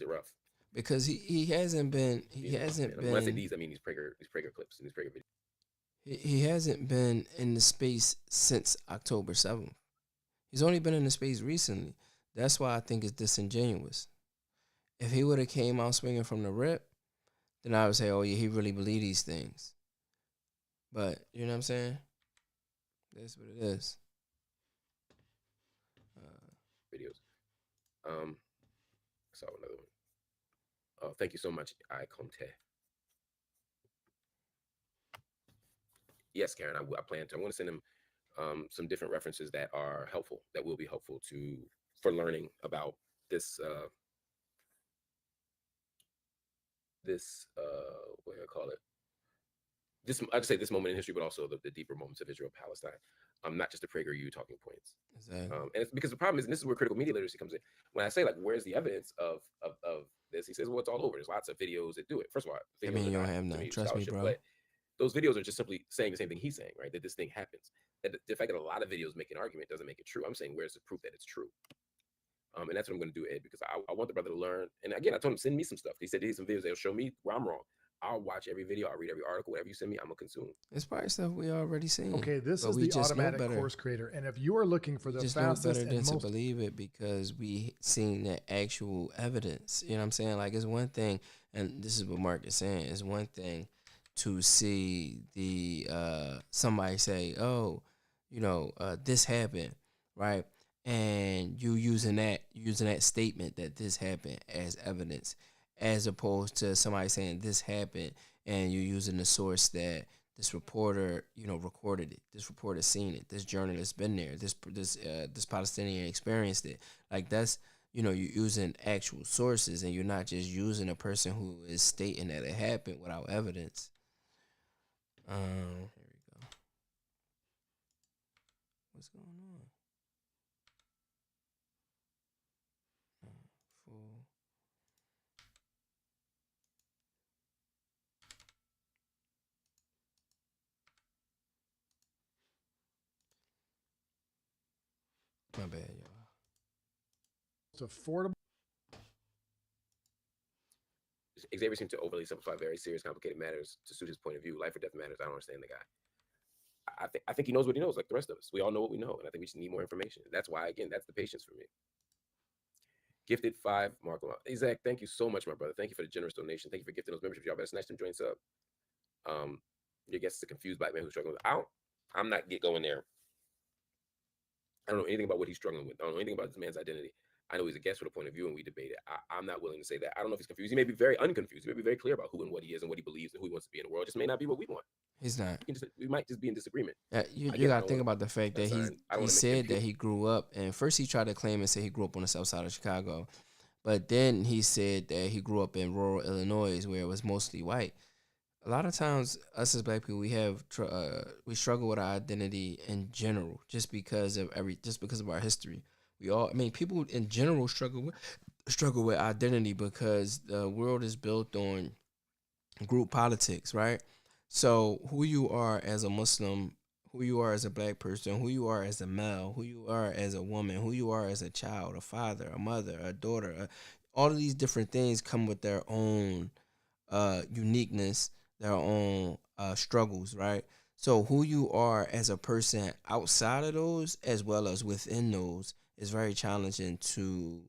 rough. Because he hasn't been. He hasn't been. When I say these, I mean these Prager clips and these Prager videos. He hasn't been in the space since October 7th. He's only been in the space recently. That's why I think it's disingenuous. If he would have came out swinging from the rip, then I would say, oh, yeah, he really believed these things. But, you know what I'm saying? That's what it is. Videos. Saw another one. Oh, thank you so much, I Conte. Yes, Karen, I plan to. I want to send him some different references that are helpful, that will be helpful for learning about this what do I call it? I'd say this moment in history, but also the deeper moments of Israel, Palestine. Not just the PragerU talking points. Exactly. And it's because the problem is, and this is where critical media literacy comes in. When I say, like, where's the evidence of this? He says, well, it's all over. There's lots of videos that do it. First of all, I mean, you don't have none. Trust me, bro. But those videos are just simply saying the same thing he's saying, right? That this thing happens. That the fact that a lot of videos make an argument doesn't make it true. I'm saying, where's the proof that it's true? And that's what I'm going to do, Ed, because I want the brother to learn. And again, I told him, send me some stuff. He said, here's some videos that'll show me where I'm wrong. I'll watch every video. I'll read every article. Whatever you send me, I'm going to consume. It's probably stuff we already seen. Okay, this is the automatic course creator. And if you are looking for the fastest and most... better than to believe it because we seen the actual evidence. You know what I'm saying? Like, it's one thing, and this is what Mark is saying, it's one thing to see somebody say, oh, this happened, right? And you using that statement that this happened as evidence, as opposed to somebody saying this happened and you're using the source that this reporter, recorded it. This reporter seen it. This journalist been there. This Palestinian experienced it. Like, that's, you're using actual sources and you're not just using a person who is stating that it happened without evidence. Here we go. What's going on? My bad, y'all. It's affordable. Xavier seemed to overly simplify very serious, complicated matters to suit his point of view. Life or death matters. I don't understand the guy. I think he knows what he knows, like the rest of us. We all know what we know, and I think we just need more information. That's why, again, that's the patience for me. Gifted 5, Marc Lamont. Hey, Zach, thank you so much, my brother. Thank you for the generous donation. Thank you for gifting those memberships. Y'all better snatch them joints up. Your guest is a confused black man who's struggling with. I'm not going there. I don't know anything about what he's struggling with. I don't know anything about this man's identity. I know he's a guest with a point of view, and we debate it. I'm not willing to say that. I don't know if he's confused. He may be very unconfused. He may be very clear about who and what he is and what he believes and who he wants to be in the world. It just may not be what we want. He's not. We might just be in disagreement. You got to think about the fact that he said that he grew up, and first he tried to claim and say he grew up on the south side of Chicago. But then he said that he grew up in rural Illinois where it was mostly white. A lot of times, us as black people, we struggle with our identity in general just because of our history. People in general struggle with identity because the world is built on group politics, right? So who you are as a Muslim, who you are as a black person, who you are as a male, who you are as a woman, who you are as a child, a father, a mother, a daughter, all of these different things come with their own uniqueness, their own struggles, right? So who you are as a person outside of those as well as within those is very challenging to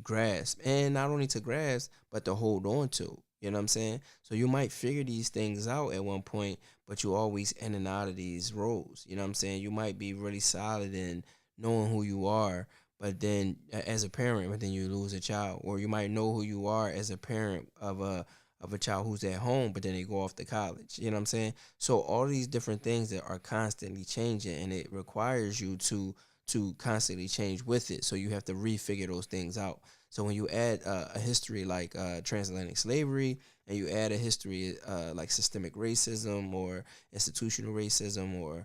grasp, and not only to grasp but to hold on to. You know what I'm saying? So you might figure these things out at one point, but you always in and out of these roles. You know what I'm saying? You might be really solid in knowing who you are, but then as a parent, but then you lose a child. Or you might know who you are as a parent of a child who's at home, but then they go off to college. You know what I'm saying? So all these different things that are constantly changing, and it requires you to constantly change with it. So you have to refigure those things out. So when you add a history like transatlantic slavery, and you add a history like systemic racism or institutional racism, or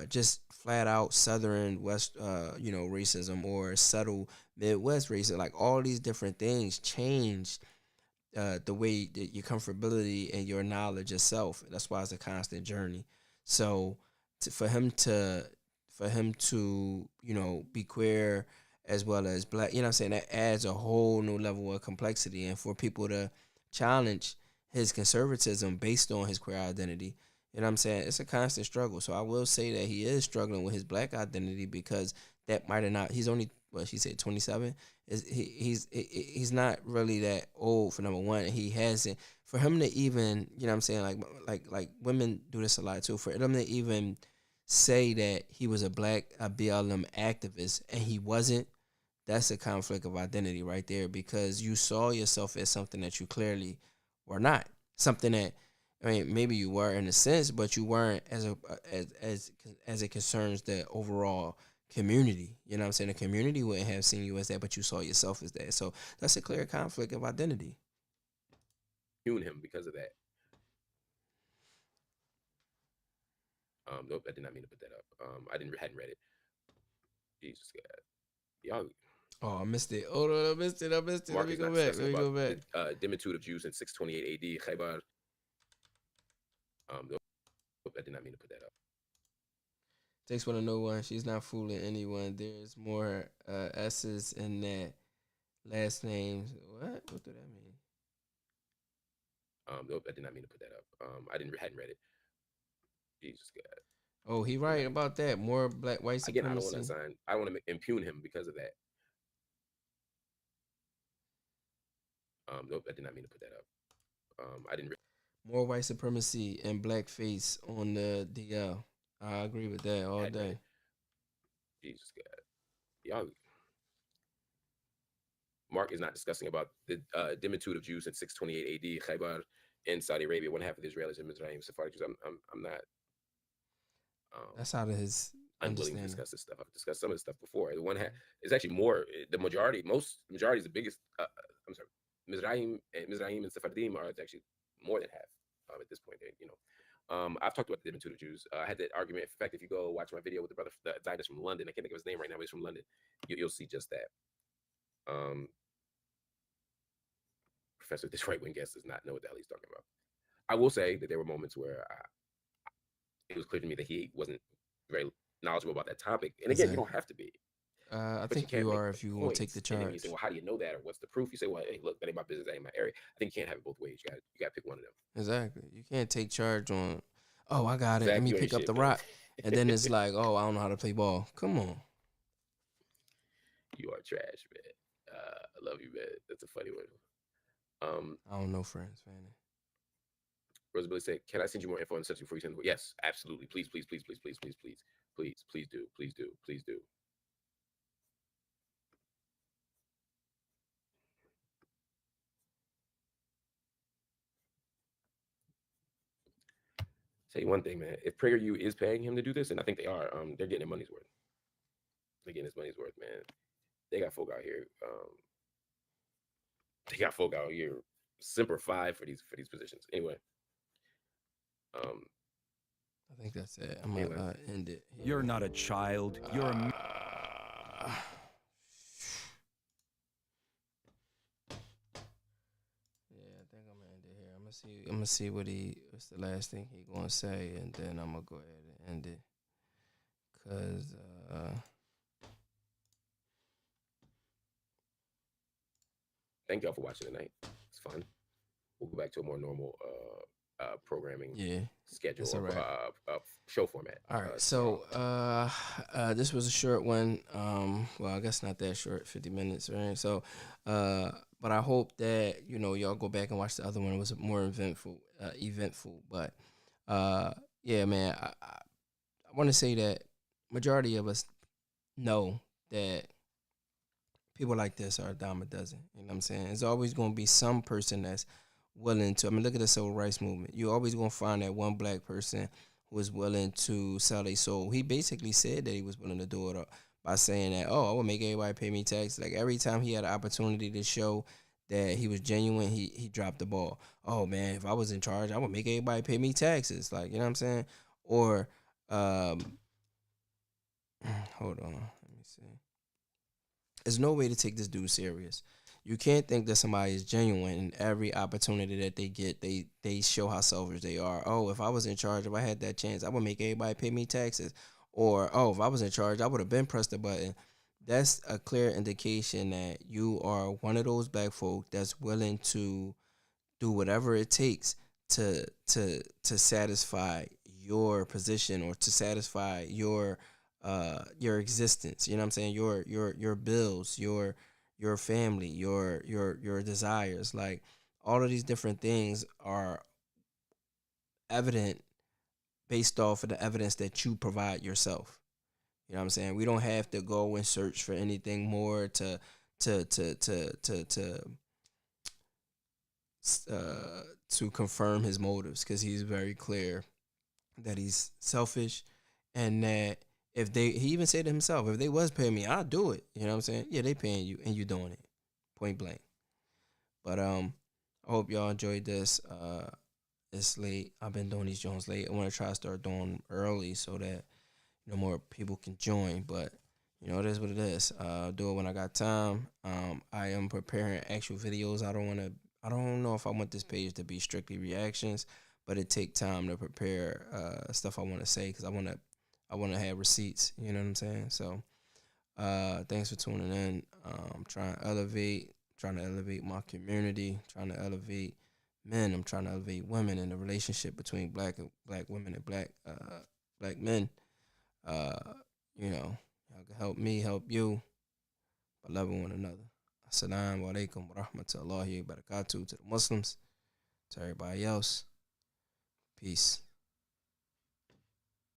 just flat out Southern West, racism, or subtle Midwest racism, like all these different things change the way that your comfortability and your knowledge of self. That's why it's a constant journey. So for him to be queer as well as black, you know what I'm saying, that adds a whole new level of complexity. And for people to challenge his conservatism based on his queer identity, you know what I'm saying, it's a constant struggle. So I will say that he is struggling with his black identity, because that might have not, he's only, what she said, 27. He's not really that old, for number one, and he hasn't, for him to even, you know what I'm saying, like women do this a lot too, for them to even say that he was a black BLM activist and he wasn't, that's a conflict of identity right there, because you saw yourself as something that you clearly were not. Something that, maybe you were in a sense, but you weren't as it concerns the overall community. You know what I'm saying? The community wouldn't have seen you as that, but you saw yourself as that. So that's a clear conflict of identity. Viewing him because of that. Nope, I did not mean to put that up. I hadn't read it. Jesus God. Y'all. Oh, I missed it. Oh, no, I missed it. Let me go back. The dimitude of Jews in 628 AD. Xaviaer. Nope, I did not mean to put that up. Takes one to know one. She's not fooling anyone. There's more S's in that last name. What do that mean? Nope, I did not mean to put that up. I hadn't read it. Jesus God. Oh, he right about that. More black white supremacy. Again, I don't want to impugn him because of that. Nope, I did not mean to put that up. I didn't. More white supremacy and blackface on the DL. I agree with that all day. Jesus God. Y'all. Mark is not discussing about the dimitude of Jews in 628 AD, Xaviaer in Saudi Arabia, one half of the Israelis and Mizraim Sephardic Jews. I'm not. That's out of his unwilling to discuss this stuff. I've discussed some of this stuff before. The one is actually more. The majority is the biggest. I'm sorry, Mizraim and Sephardim are actually more than half at this point. I've talked about the dimitude of Jews. I had that argument. In fact, if you go watch my video with the brother, the Zionist from London, I can't think of his name right now, but he's from London. You'll see just that. Professor, this right-wing guest does not know what the hell he's talking about. I will say that there were moments where it was clear to me that he wasn't very knowledgeable about that topic. And again, you don't have to be. I But you think can't you make are the if you won't take points, the and then you say, charge. well, how do you know that, or what's the proof? You say, well, hey, look, that ain't my business, that ain't my area. I think you can't have it both ways. You got to pick one of them. Exactly. You can't take charge on, oh, I got it. Let Zach, me you ain't pick up shit, the man. rock. And then it's like, oh, I don't know how to play ball. Come on. You are trash, man. I love you, man. That's a funny one. I don't know, friends, Fanny. Rosabilly said, "Can I send you more info on the subject before you send it?" Yes, absolutely. Please, please, please, please, please, please, please, please, please do, please do, please do. Say one thing, man. If PragerU is paying him to do this, and I think they are, they're getting their money's worth. They're getting his money's worth, man. They got folk out here. They got folk out here Semper Fi for these positions. Anyway. I think that's it. I'm gonna end it here. You're not a child. You're a yeah, I think I'm gonna end it here. I'm gonna see what's the last thing he gonna say, and then I'm gonna go ahead and end it. Cause thank y'all for watching tonight. It's fun. We'll go back to a more normal programming schedule of show format. All right, so this was a short one. Well, I guess not that short, 50 minutes, right? So, but I hope that y'all go back and watch the other one. It was more eventful. But yeah, man, I want to say that majority of us know that people like this are a dime a dozen. You know what I'm saying? There's always going to be some person that's willing to. I mean, look at the civil rights movement. You're always going to find that one black person who is willing to sell their soul. He basically said that he was willing to do it by saying that, oh, I will make everybody pay me tax. Like every time he had an opportunity to show that he was genuine, he dropped the ball. Oh, man, if I was in charge, I would make everybody pay me taxes. Like, you know what I'm saying? Or, hold on. Let me see. There's no way to take this dude serious. You can't think that somebody is genuine in every opportunity that they get. They show how selfish they are. Oh, if I was in charge, if I had that chance, I would make everybody pay me taxes. Or, oh, if I was in charge, I would have been pressed the button. That's a clear indication that you are one of those black folk that's willing to do whatever it takes to satisfy your position or to satisfy your existence. You know what I'm saying? Your bills, your family, your desires. Like all of these different things are evident based off of the evidence that you provide yourself. You know what I'm saying? We don't have to go and search for anything more to confirm his motives, because he's very clear that he's selfish, and that he even said to himself, if they was paying me, I'd do it. You know what I'm saying? Yeah, they paying you and you doing it. Point blank. But I hope y'all enjoyed this. It's late. I've been doing these Jones late. I want to try to start doing early so that more people can join. But it is what it is. I'll do it when I got time. I am preparing actual videos. I don't know if I want this page to be strictly reactions, but it take time to prepare stuff I want to say, because I want to have receipts. You know what I'm saying? So thanks for tuning in. I'm trying to elevate my community, trying to elevate men. I'm trying to elevate women in the relationship between black women and black men. Y'all can help me, help you by loving one another. Assalamu alaikum wa rahmatullahi wa barakatuh to the Muslims, to everybody else. Peace.